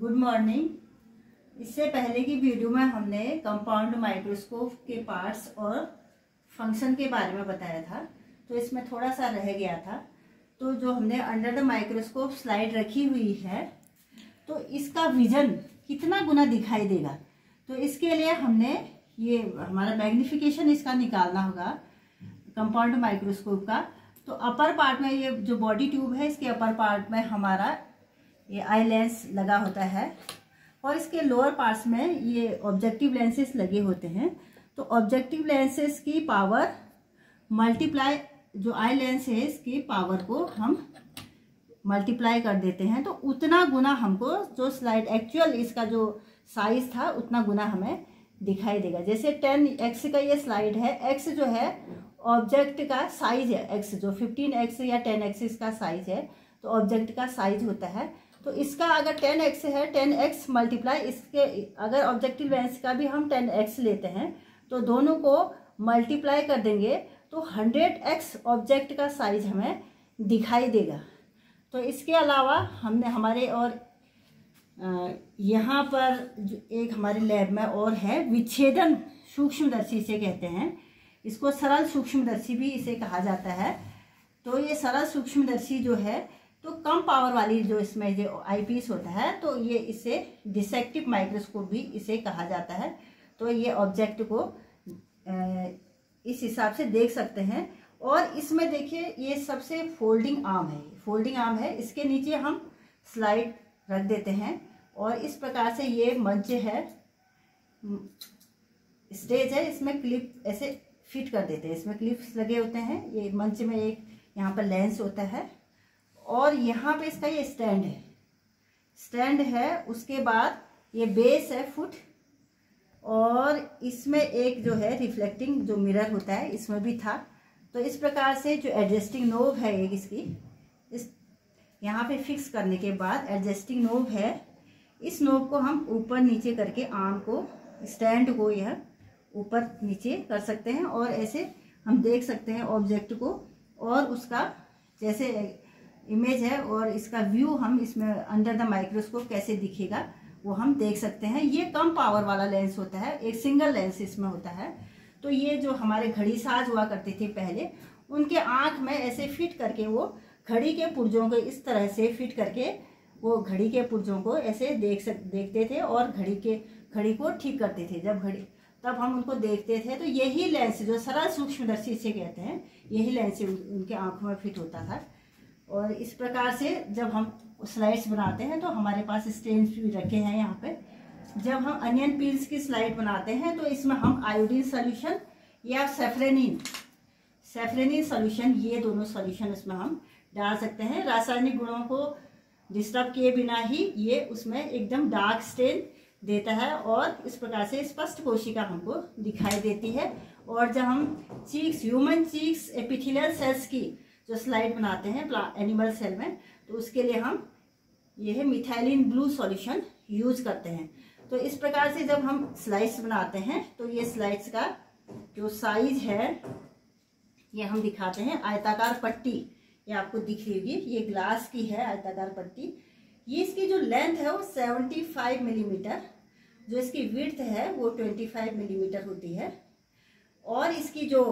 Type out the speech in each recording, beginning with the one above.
Good morning. इससे पहले की वीडियो में हमने कंपाउंड माइक्रोस्कोप के पार्ट्स और फंक्शन के बारे में बताया था, तो इसमें थोड़ा सा रह गया था। तो जो हमने अंडर द माइक्रोस्कोप स्लाइड रखी हुई है, तो इसका विजन कितना गुना दिखाई देगा, तो इसके लिए हमने ये हमारा मैग्निफिकेशन इसका निकालना होगा कंपाउंड माइक्रोस्कोप का। तो अपर पार्ट में ये जो बॉडी ट्यूब है, इसके अपर पार्ट में हमारा ये आई लेंस लगा होता है और इसके लोअर पार्ट्स में ये ऑब्जेक्टिव लेंसेस लगे होते हैं। तो ऑब्जेक्टिव लेंसेस की पावर मल्टीप्लाई जो आई लेंस है इसकी पावर को हम मल्टीप्लाई कर देते हैं, तो उतना गुना हमको जो स्लाइड एक्चुअल इसका जो साइज था उतना गुना हमें दिखाई देगा। जैसे 10x का ये स्लाइड है, x जो है ऑब्जेक्ट का साइज है, x जो 15x या 10x इसका साइज है, तो ऑब्जेक्ट का साइज होता है। तो इसका अगर 10x है, 10x मल्टीप्लाई इसके, अगर ऑब्जेक्टिव लेंस का भी हम 10x लेते हैं तो दोनों को मल्टीप्लाई कर देंगे तो 100x ऑब्जेक्ट का साइज हमें दिखाई देगा। तो इसके अलावा हमने हमारे और यहाँ पर जो एक हमारे लैब में और है विच्छेदन सूक्ष्मदर्शी इसे कहते हैं, इसको सरल सूक्ष्मदर्शी भी इसे कहा जाता है। तो ये सरल सूक्ष्मदर्शी जो है तो कम पावर वाली जो इसमें जो आईपीस होता है, तो ये इसे डिसेक्टिव माइक्रोस्कोप भी इसे कहा जाता है। तो ये ऑब्जेक्ट को इस हिसाब से देख सकते हैं। और इसमें देखिए ये सबसे फोल्डिंग आर्म है, फोल्डिंग आर्म है, इसके नीचे हम स्लाइड रख देते हैं और इस प्रकार से ये मंच है, स्टेज है, इसमें क्लिप ऐसे फिट कर देते हैं, इसमें क्लिप्स लगे होते हैं। ये मंच में एक यहाँ पर लेंस होता है और यहाँ पे इसका ये स्टैंड है। उसके बाद ये बेस है फुट, और इसमें एक जो है रिफ्लेक्टिंग जो मिरर होता है इसमें भी था। तो इस प्रकार से जो एडजस्टिंग नोब है एक इसकी, इस यहाँ पे फिक्स करने के बाद एडजस्टिंग नोब है, इस नोब को हम ऊपर नीचे करके आर्म को, स्टैंड को यह ऊपर नीचे कर सकते हैं और ऐसे हम देख सकते हैं ऑब्जेक्ट को, और उसका जैसे इमेज है और इसका व्यू हम इसमें अंडर द माइक्रोस्कोप कैसे दिखेगा वो हम देख सकते हैं। ये कम पावर वाला लेंस होता है, एक सिंगल लेंस इसमें होता है। तो ये जो हमारे घड़ी साज हुआ करते थे पहले, उनके आँख में ऐसे फिट करके वो घड़ी के पुर्जों को इस तरह से फिट करके वो घड़ी के पुर्जों को ऐसे देखते थे और घड़ी को ठीक करते थे। तब हम उनको देखते थे। तो यही लेंस जो सरल सूक्ष्मदर्शी से कहते हैं, यही लेंस उनके आंखों में फिट होता था। और इस प्रकार से जब हम स्लाइड्स बनाते हैं तो हमारे पास स्टेन्स भी रखे हैं यहाँ पे। जब हम अनियन पील्स की स्लाइड बनाते हैं तो इसमें हम आयोडीन सोल्यूशन या सेफ्रेनिन सोल्यूशन, ये दोनों सोल्यूशन इसमें हम डाल सकते हैं। रासायनिक गुणों को डिस्टर्ब किए बिना ही ये उसमें एकदम डार्क स्टेन देता है और इस प्रकार से स्पष्ट कोशिका हमको दिखाई देती है। और जब हम ह्यूमन चीक्स एपिथेलियल सेल्स की जो स्लाइड बनाते हैं एनिमल सेल में, तो उसके लिए हम यह मिथाइलिन ब्लू सॉल्यूशन यूज करते हैं। तो इस प्रकार से जब हम स्लाइड्स बनाते हैं तो ये स्लाइड्स का जो साइज है ये हम दिखाते हैं। आयताकार पट्टी ये आपको दिख रही होगी, ये ग्लास की है आयताकार पट्टी। ये इसकी जो लेंथ है वो 75 मिलीमीटर, जो इसकी विड्थ है वो 25 मिलीमीटर होती है, और इसकी जो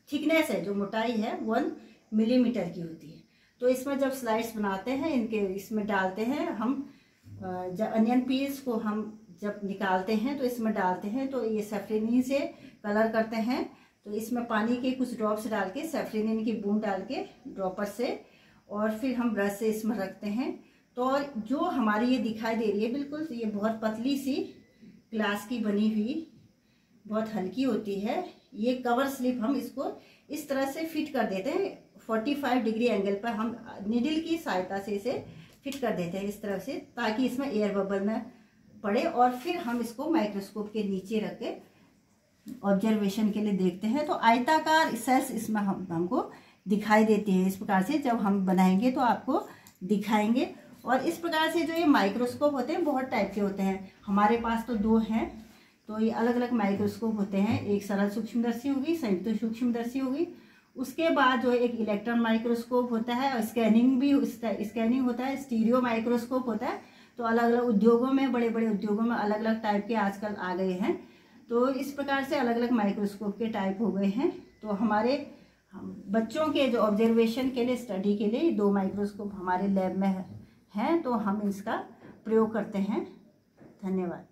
थिकनेस है, जो मोटाई है 1 मिलीमीटर की होती है। तो इसमें जब स्लाइड्स बनाते हैं इनके इसमें डालते हैं हम, जब अनियन पील्स को हम जब निकालते हैं तो इसमें डालते हैं, तो ये सेफ्रेनिन से कलर करते हैं। तो इसमें पानी के कुछ ड्रॉप्स डाल के, सेफ्रेनिन की बूंद डाल के ड्रॉपर से, और फिर हम ब्रश से इसमें रखते हैं। तो जो हमारी ये दिखाई दे रही है बिल्कुल, ये बहुत पतली सी ग्लास की बनी हुई, बहुत हल्की होती है। ये कवर स्लिप हम इसको इस तरह से फिट कर देते हैं, 45 डिग्री एंगल पर हम निडल की सहायता से इसे फिट कर देते हैं इस तरह से, ताकि इसमें एयर बबल न पड़े। और फिर हम इसको माइक्रोस्कोप के नीचे रख के ऑब्जर्वेशन के लिए देखते हैं। तो आयताकार सेल्स इसमें हमको दिखाई देती है। इस प्रकार से जब हम बनाएंगे तो आपको दिखाएंगे। और इस प्रकार से जो ये माइक्रोस्कोप होते हैं बहुत टाइप के होते हैं, हमारे पास तो 2 हैं। तो ये अलग अलग माइक्रोस्कोप होते हैं, एक सरल सूक्ष्मदर्शी होगी, संयुक्त सूक्ष्मदर्शी होगी। उसके बाद जो एक इलेक्ट्रॉन माइक्रोस्कोप होता है, और स्कैनिंग होता है, स्टीरियो माइक्रोस्कोप होता है। तो अलग अलग उद्योगों में, बड़े बड़े उद्योगों में अलग अलग टाइप के आजकल आ गए हैं। तो इस प्रकार से अलग अलग माइक्रोस्कोप के टाइप हो गए हैं। तो हमारे बच्चों के जो ऑब्जर्वेशन के लिए, स्टडी के लिए 2 माइक्रोस्कोप हमारे लैब में हैं, तो हम इसका प्रयोग करते हैं। धन्यवाद।